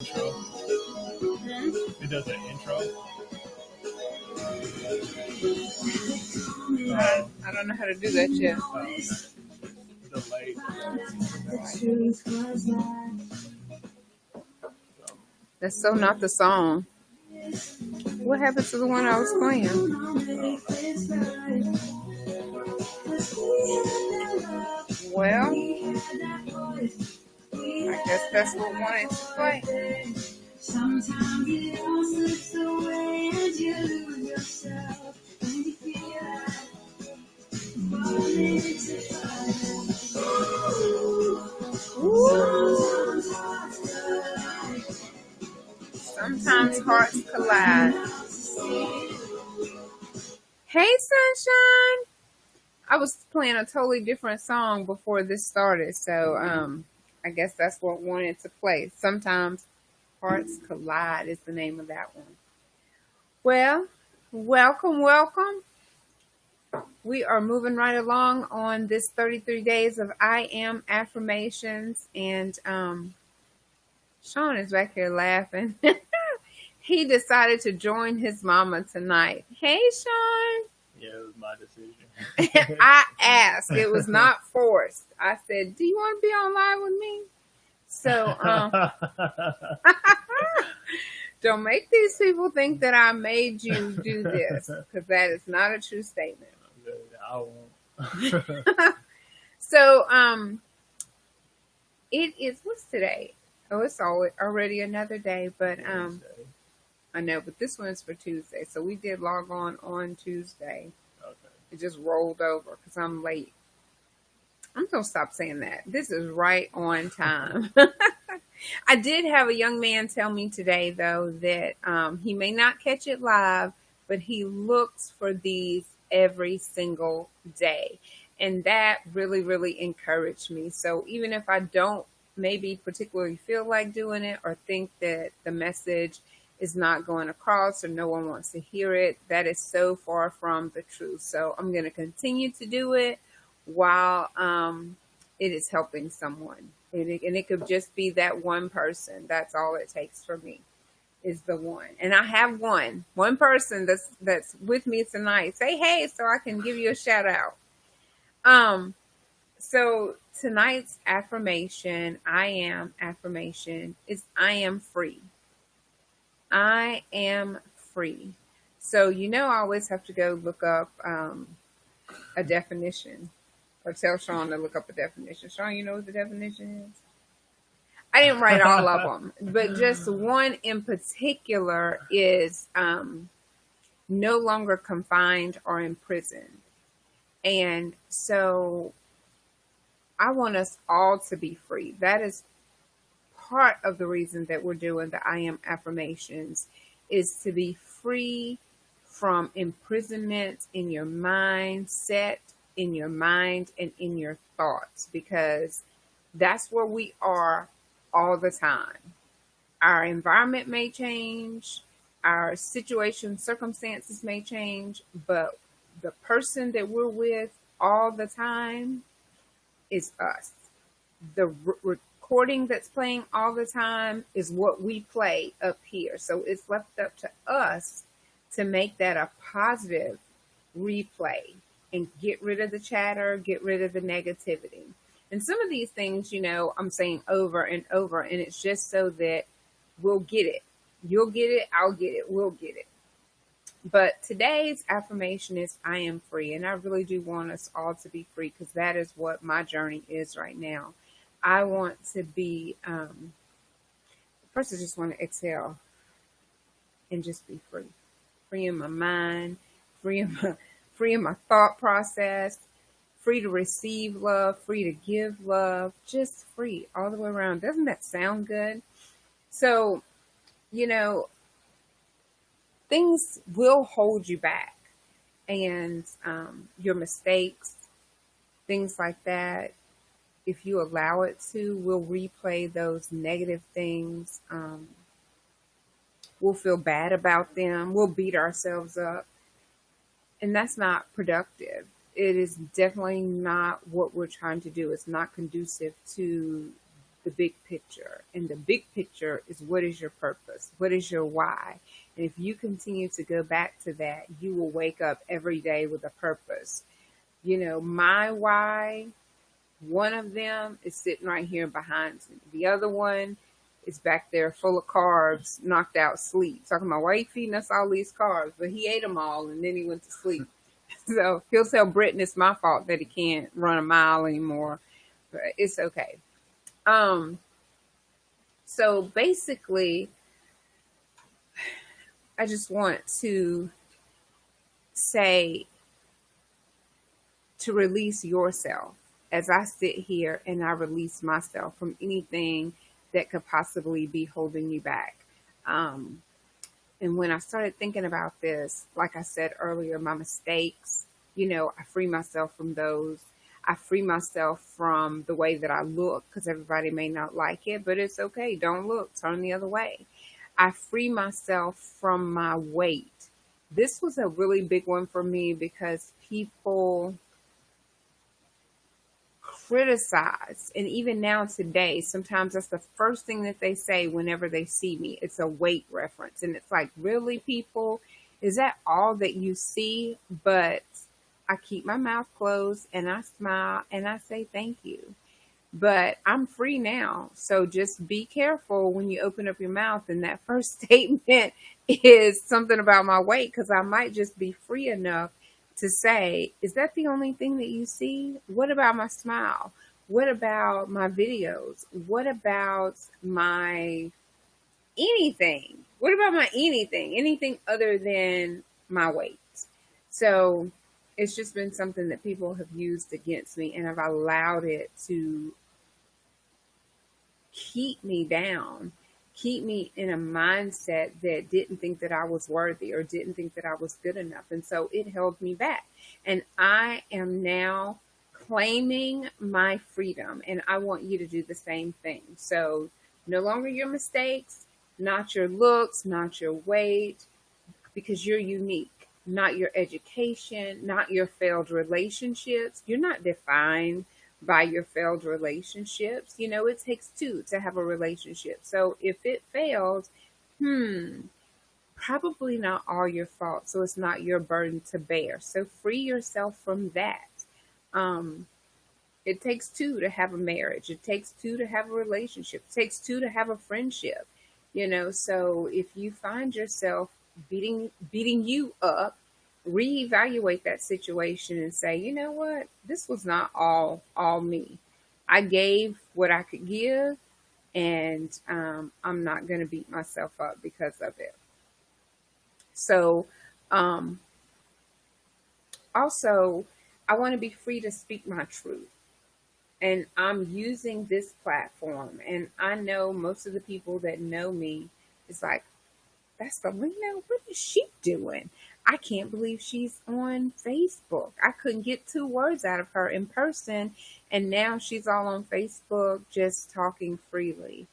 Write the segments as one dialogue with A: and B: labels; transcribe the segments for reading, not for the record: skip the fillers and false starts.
A: intro. It does an intro.
B: I don't know how to do that yet.
A: Delay.
B: That's so not the song. What happened to the one I was playing? Well, I guess that's what wanted to play. Sometimes it all slips away and you lose yourself and you feel sometimes hearts collide. Hey, sunshine. I was playing a totally different song before this started, so I guess that's what wanted to play. Sometimes Hearts Collide is the name of that one. Well, welcome. We are moving right along on this 33 days of I Am affirmations, and Sean is back here laughing. He decided to join his mama tonight. Hey, Sean.
A: Yeah, it was my decision.
B: I asked. It was not forced. I said, do you want to be on live with me? So, don't make these people think that I made you do this, because that is not a true statement.
A: I won't.
B: So, it is, what's today? Oh, it's already another day, but I know, but this one's for Tuesday. So we did log on Tuesday.
A: Okay.
B: It just rolled over because I'm late. I'm going to stop saying that. This is right on time. I did have a young man tell me today, though, that he may not catch it live, but he looks for these every single day. And that really, really encouraged me. So even if I don't maybe particularly feel like doing it or think that the message is not going across or no one wants to hear it, that is so far from the truth. So I'm going to continue to do it while it is helping someone. And it could just be that one person. That's all it takes for me, is the one. And I have one person that's with me tonight. Say hey so I can give you a shout out. So tonight's affirmation, I am affirmation, is I am free. I am free. So, I always have to go look up a definition, or tell Sean to look up a definition. Sean, you know what the definition is? I didn't write all of them, but just one in particular is no longer confined or imprisoned. And so I want us all to be free. That is part of the reason that we're doing the I Am affirmations, is to be free from imprisonment in your mindset, in your mind, and in your thoughts, because that's where we are all the time. Our environment may change, our situation, circumstances may change, but the person that we're with all the time is us. The recording that's playing all the time is what we play up here. So it's left up to us to make that a positive replay and get rid of the chatter, get rid of the negativity. And some of these things, I'm saying over and over, and it's just so that we'll get it. You'll get it, I'll get it, we'll get it. But today's affirmation is I am free. And I really do want us all to be free, because that is what my journey is right now. I want to be, first I just want to exhale and just be free. Free in my mind, free in my thought process, free to receive love, free to give love, just free all the way around. Doesn't that sound good? So, things will hold you back, and your mistakes, things like that, if you allow it to, we'll replay those negative things. We'll feel bad about them. We'll beat ourselves up. And that's not productive. It is definitely not what we're trying to do. It's not conducive to the big picture. And the big picture is, what is your purpose? What is your why? And if you continue to go back to that, you will wake up every day with a purpose. My why, one of them is sitting right here behind me. The other one is back there full of carbs, knocked out sleep. Talking about, why are you feeding us all these carbs? But he ate them all and then he went to sleep. So he'll tell Brittany it's my fault that he can't run a mile anymore. But it's okay. So basically, I just want to say to release yourself as I sit here and I release myself from anything that could possibly be holding you back. And when I started thinking about this, like I said earlier, my mistakes, I free myself from those. I free myself from the way that I look, because everybody may not like it, but it's okay. Don't look, turn the other way. I free myself from my weight. This was a really big one for me because people criticize, and even now today, sometimes that's the first thing that they say whenever they see me. It's a weight reference, and it's like, really, people, is that all that you see? But I keep my mouth closed and I smile and I say thank you. But I'm free now, so just be careful when you open up your mouth and that first statement is something about my weight, because I might just be free enough to say, is that the only thing that you see? What about my smile? What about my videos? What about my anything? What about my anything? Anything other than my weight? So it's just been something that people have used against me, and I've allowed it to keep me down, keep me in a mindset that didn't think that I was worthy or didn't think that I was good enough. And so it held me back. And I am now claiming my freedom, and I want you to do the same thing. So no longer your mistakes, not your looks, not your weight, because you're unique, not your education, not your failed relationships. You're not defined by your failed relationships. It takes two to have a relationship. So if it fails, probably not all your fault. So it's not your burden to bear. So free yourself from that. It takes two to have a marriage. It takes two to have a relationship. It takes two to have a friendship. So if you find yourself beating you up, reevaluate that situation and say, you know what, this was not all me. I gave what I could give, and I'm not going to beat myself up because of it. So also, I want to be free to speak my truth. And I'm using this platform, and I know most of the people that know me is like, that's Celena, what is she doing? I can't believe she's on Facebook. I couldn't get 2 words out of her in person, and now she's all on Facebook just talking freely.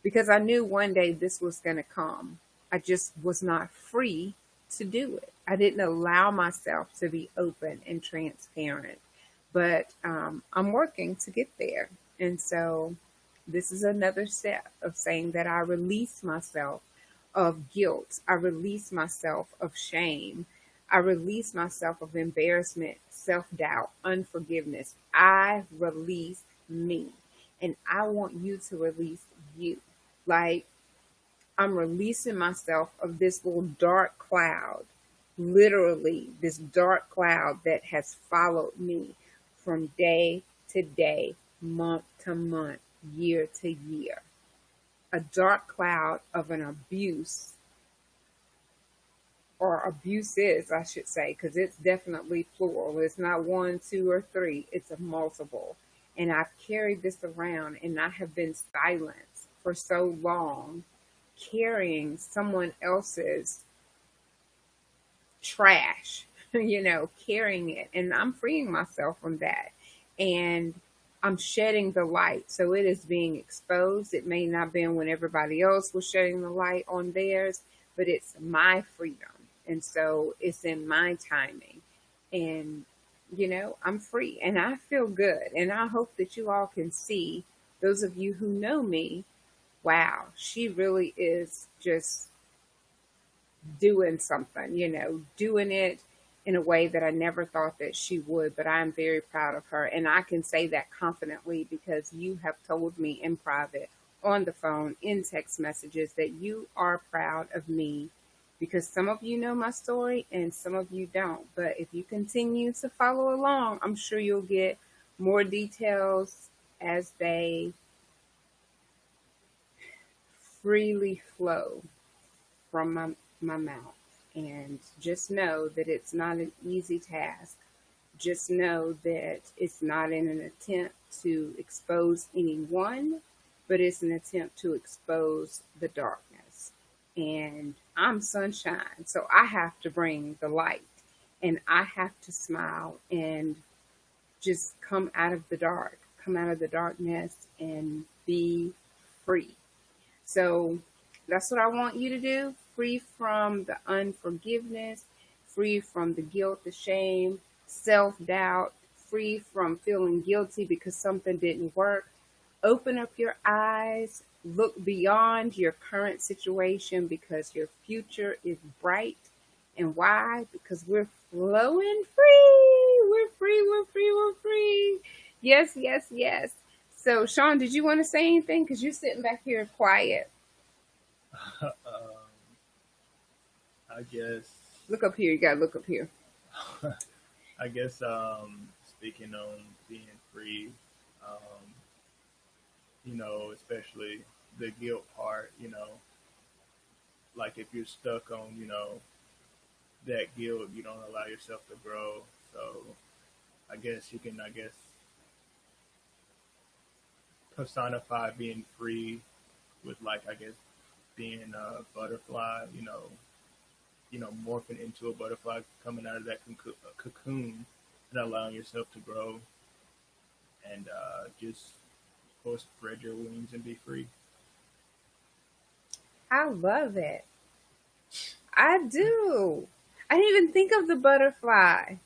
B: Because I knew one day this was going to come. I just was not free to do it. I didn't allow myself to be open and transparent. But I'm working to get there. And so this is another step of saying that I release myself of guilt. I release myself of shame. I release myself of embarrassment, self-doubt, unforgiveness. I release me. And I want you to release you. Like, I'm releasing myself of this little dark cloud. Literally, this dark cloud that has followed me from day to day, month to month, year to year. A dark cloud of an abuse, or abuses, I should say, because it's definitely plural. It's not 1, 2, or 3. It's a multiple. And I've carried this around, and I have been silenced for so long, carrying someone else's trash, carrying it. And I'm freeing myself from that. And I'm shedding the light. So it is being exposed. It may not have been when everybody else was shedding the light on theirs, but it's my freedom. And so it's in my timing. And, I'm free and I feel good. And I hope that you all can see those of you who know me, wow, she really is just doing something, doing it in a way that I never thought that she would, but I'm very proud of her. And I can say that confidently because you have told me in private, on the phone, in text messages, that you are proud of me because some of you know my story and some of you don't. But if you continue to follow along, I'm sure you'll get more details as they freely flow from my mouth. And just know that it's not an easy task. Just know that it's not in an attempt to expose anyone, but it's an attempt to expose the darkness. And I'm sunshine, so I have to bring the light. And I have to smile and just come out of the dark, come out of the darkness and be free. So that's what I want you to do. Free from the unforgiveness, free from the guilt, the shame, self-doubt, free from feeling guilty because something didn't work. Open up your eyes, look beyond your current situation because your future is bright. And why? Because we're flowing free. We're free, we're free, we're free. Yes, yes, yes. So, Sean, did you want to say anything? Because you're sitting back here quiet.
A: I guess.
B: Look up here. You got to look up here.
A: I guess speaking on being free, especially the guilt part, like if you're stuck on, that guilt, you don't allow yourself to grow. So I guess you can, personify being free with being a butterfly, morphing into a butterfly, coming out of that cocoon and allowing yourself to grow and just, of course, spread your wings and be free.
B: I love it. I do. I didn't even think of the butterfly.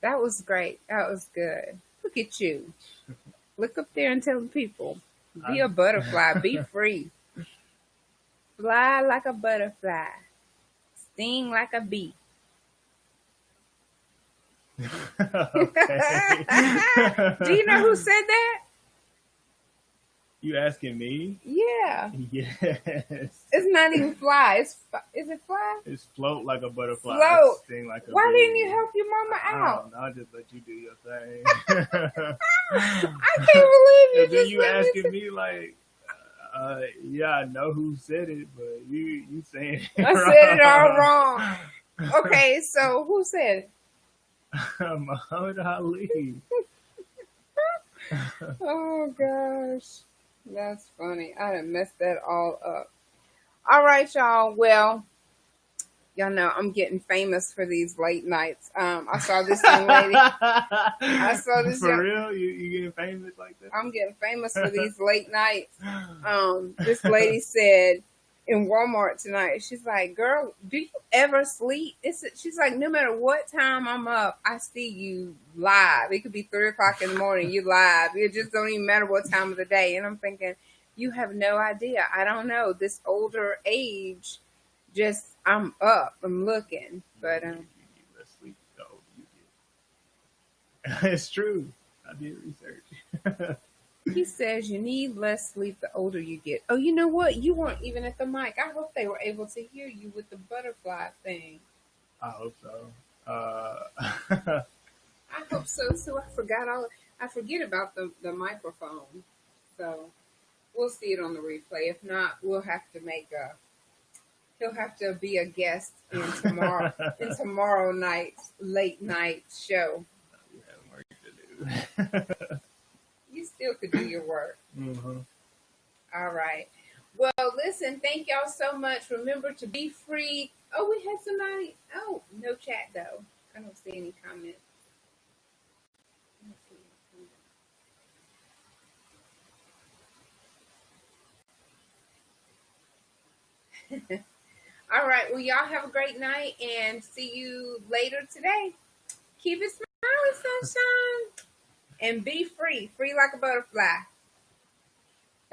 B: That was great. That was good. Look at you. Look up there and tell the people. Be a butterfly. Be free. Fly like a butterfly. Sting like a bee.
A: Okay.
B: Do you know who said that?
A: You asking me?
B: Yeah.
A: Yes.
B: It's not even fly. Is it fly?
A: It's float like a butterfly.
B: Float.
A: Sting like a
B: Why
A: bee.
B: didn't you help your mama out?
A: I'll just let you do your thing.
B: I can't believe you
A: And then
B: just
A: you
B: let me
A: asking me like, yeah, I know who said it, but you saying it
B: I said it all wrong. Okay, so who said it?
A: Muhammad Ali.
B: Oh gosh, that's funny. I done messed that all up. All right, y'all. Well, y'all know I'm getting famous for these late nights. I saw this young lady. I saw this
A: For real? You getting famous like that?
B: I'm getting famous for these late nights. This lady said in Walmart tonight, she's like, "Girl, do you ever sleep?" She's like, "No matter what time I'm up, I see you live. It could be 3:00 in the morning. You live. It just don't even matter what time of the day." And I'm thinking, you have no idea. I don't know. This older age, just I'm up. I'm looking, but
A: You need less sleep the older you get. It's true. I did research.
B: he says you need less sleep the older you get. Oh, you know what? You weren't even at the mic. I hope they were able to hear you with the butterfly thing.
A: I hope so.
B: I hope so too. I forget about the microphone. So we'll see it on the replay. If not, we'll have to he'll have to be a guest in tomorrow night's late night show.
A: We have work to do.
B: You still could do your work.
A: Mm-hmm.
B: All right. Well, listen, thank y'all so much. Remember to be free. Oh, we had somebody. Oh, no chat though. I don't see any comments. All right. Well, y'all have a great night and see you later today. Keep it smiling, sunshine. And be free. Free like a butterfly.